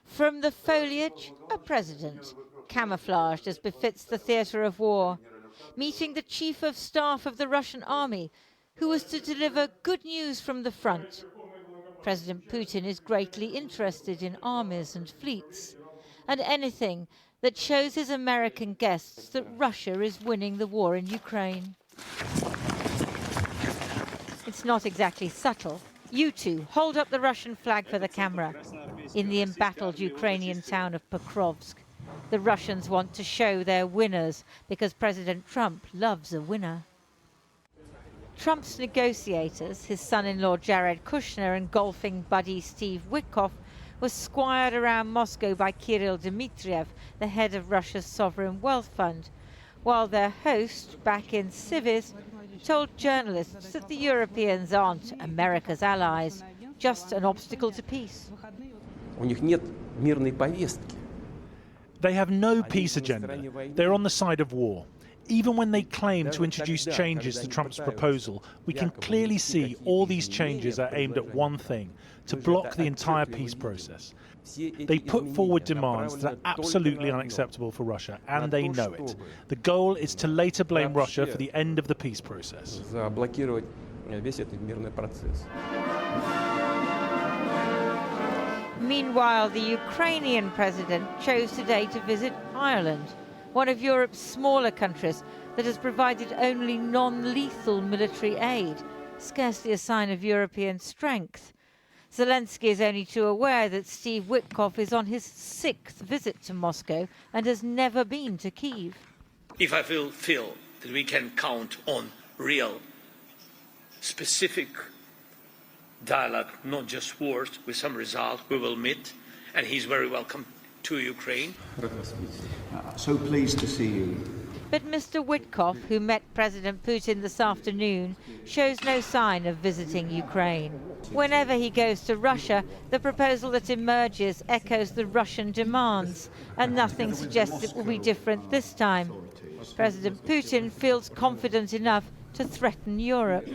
From the foliage, a president, camouflaged as befits the theatre of war, meeting the chief of staff of the Russian army, who was to deliver good news from the front. President Putin is greatly interested in armies and fleets, and anything that shows his American guests that Russia is winning the war in Ukraine. It's not exactly subtle. You two hold up the Russian flag for the camera. In the embattled Ukrainian town of Pokrovsk, the Russians want to show they're winners because President Trump loves a winner. Trump's negotiators, his son-in-law Jared Kushner and golfing buddy Steve Witkoff, was squired around Moscow by Kirill Dmitriev, the head of Russia's sovereign wealth fund, while their host, back in Civis, told journalists that the Europeans aren't America's allies, just an obstacle to peace. They have no peace agenda. They're on the side of war. Even when they claim to introduce changes to Trump's proposal, we can clearly see all these changes are aimed at one thing: to block the entire peace process. They put forward demands that are absolutely unacceptable for Russia, and they know it. The goal is to later blame Russia for the end of the peace process. Meanwhile, the Ukrainian president chose today to visit Ireland, one of Europe's smaller countries that has provided only non-lethal military aid, scarcely a sign of European strength. Zelenskyy is only too aware that Steve Witkoff is on his 6th visit to Moscow and has never been to Kyiv. If I feel that we can count on real, specific dialogue, not just words, with some result, we will meet, and he's very welcome to Ukraine. So pleased to see you. But Mr. Witkoff, who met President Putin this afternoon, shows no sign of visiting Ukraine. Whenever he goes to Russia, the proposal that emerges echoes the Russian demands, and nothing suggests it will be different this time. President Putin feels confident enough to threaten Europe.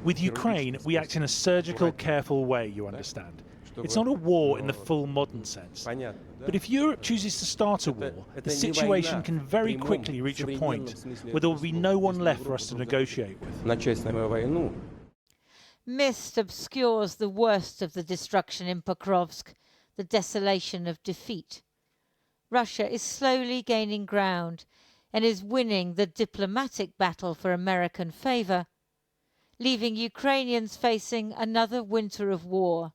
With Ukraine, we act in a surgical, careful way, you understand. It's not a war in the full modern sense. But if Europe chooses to start a war, the situation can very quickly reach a point where there will be no one left for us to negotiate with. Mist obscures the worst of the destruction in Pokrovsk, the desolation of defeat. Russia is slowly gaining ground and is winning the diplomatic battle for American favor, leaving Ukrainians facing another winter of war,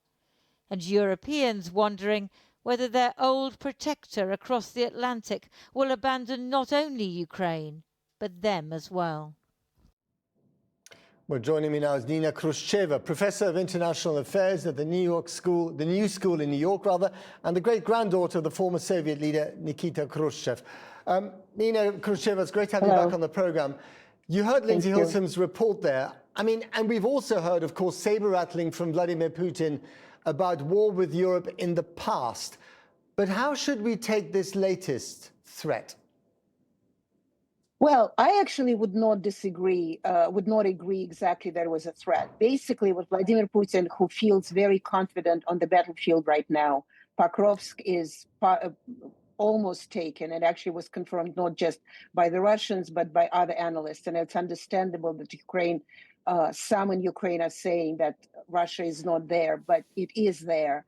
and Europeans wondering whether their old protector across the Atlantic will abandon not only Ukraine, but them as well. Well, joining me now is Nina Khrushcheva, Professor of International Affairs at the New School in New York, and the great-granddaughter of the former Soviet leader Nikita Khrushchev. Nina Khrushcheva, it's great to have you back on the program. You heard Lindsay Hilsum's report there. I mean, and we've also heard, of course, saber-rattling from Vladimir Putin about war with Europe in the past. But how should we take this latest threat? Well, I actually would not disagree, would not agree exactly that it was a threat. Basically, with Vladimir Putin, who feels very confident on the battlefield right now, Pokrovsk is almost taken. It actually was confirmed not just by the Russians, but by other analysts. And it's understandable that Ukraine, some in Ukraine are saying that Russia is not there, but it is there.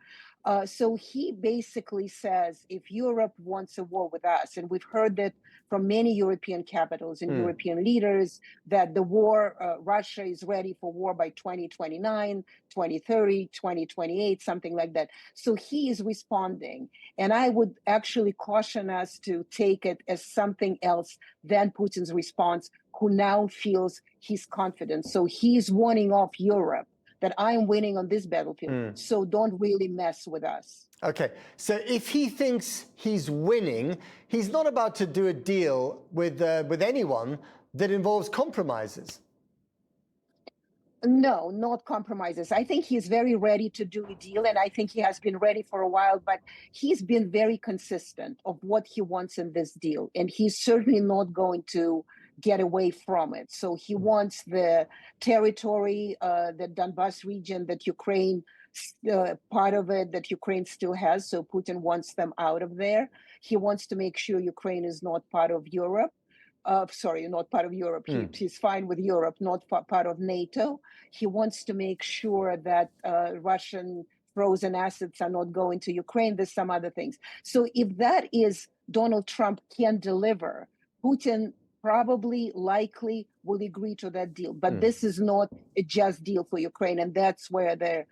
So he basically says, if Europe wants a war with us, and we've heard that from many European capitals and European leaders, that the war, Russia is ready for war by 2029, 2030, 2028, something like that. So he is responding. And I would actually caution us to take it as something else than Putin's response, who now feels he's confident. So he's warning off Europe that I'm winning on this battlefield, so don't really mess with us. Okay, so if he thinks he's winning, he's not about to do a deal with anyone that involves compromises. No, not compromises. I think he's very ready to do a deal, and I think he has been ready for a while, but he's been very consistent of what he wants in this deal, and he's certainly not going to get away from it. So he wants the territory, the Donbas region that Ukraine part of it that Ukraine still has. So Putin wants them out of there. He wants to make sure Ukraine is not part of Europe. Sorry, not part of Europe. He's fine with Europe, not part of NATO. He wants to make sure that Russian frozen assets are not going to Ukraine. There's some other things. So if that is Donald Trump can deliver, Putin probably likely will agree to that deal. But this is not a just deal for Ukraine, and that's where the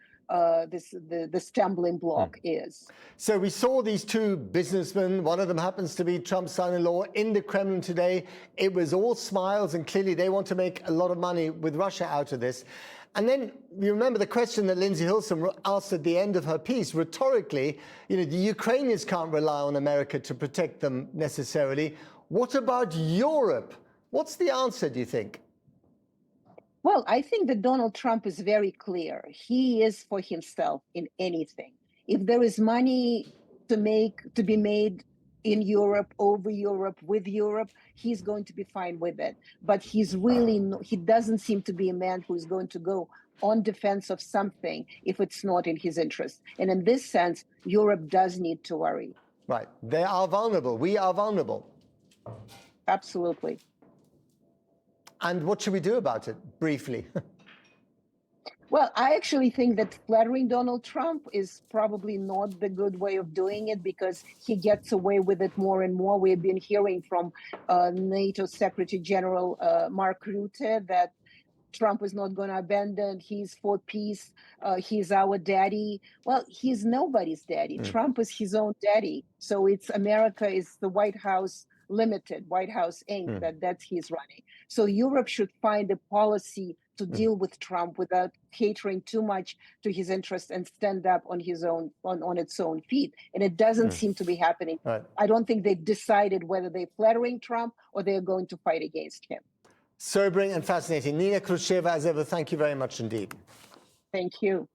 stumbling block is. So we saw these two businessmen, one of them happens to be Trump's son-in-law, in the Kremlin today. It was all smiles, and clearly they want to make a lot of money with Russia out of this. And then you remember the question that Lindsay Hilsum asked at the end of her piece, rhetorically, the Ukrainians can't rely on America to protect them necessarily. What about Europe? What's the answer, do you think? Well, I think that Donald Trump is very clear. He is for himself in anything. If there is money to be made in Europe, over Europe, with Europe, he's going to be fine with it. But he doesn't seem to be a man who is going to go on defense of something if it's not in his interest. And in this sense, Europe does need to worry. Right. They are vulnerable. We are vulnerable. Absolutely. And what should we do about it, briefly? Well, I actually think that flattering Donald Trump is probably not the good way of doing it, because he gets away with it more and more. We've been hearing from NATO Secretary General Mark Rutte that Trump is not going to abandon. He's for peace. He's our daddy. Well, he's nobody's daddy. Trump is his own daddy. So it's America is the White House Limited, White House Inc. That's he's running. So Europe should find a policy to deal with Trump without catering too much to his interests and stand up on his own on its own feet. And it doesn't seem to be happening. Right. I don't think they've decided whether they're flattering Trump or they're going to fight against him. Sobering and fascinating. Nina Khrushcheva, as ever, thank you very much indeed. Thank you.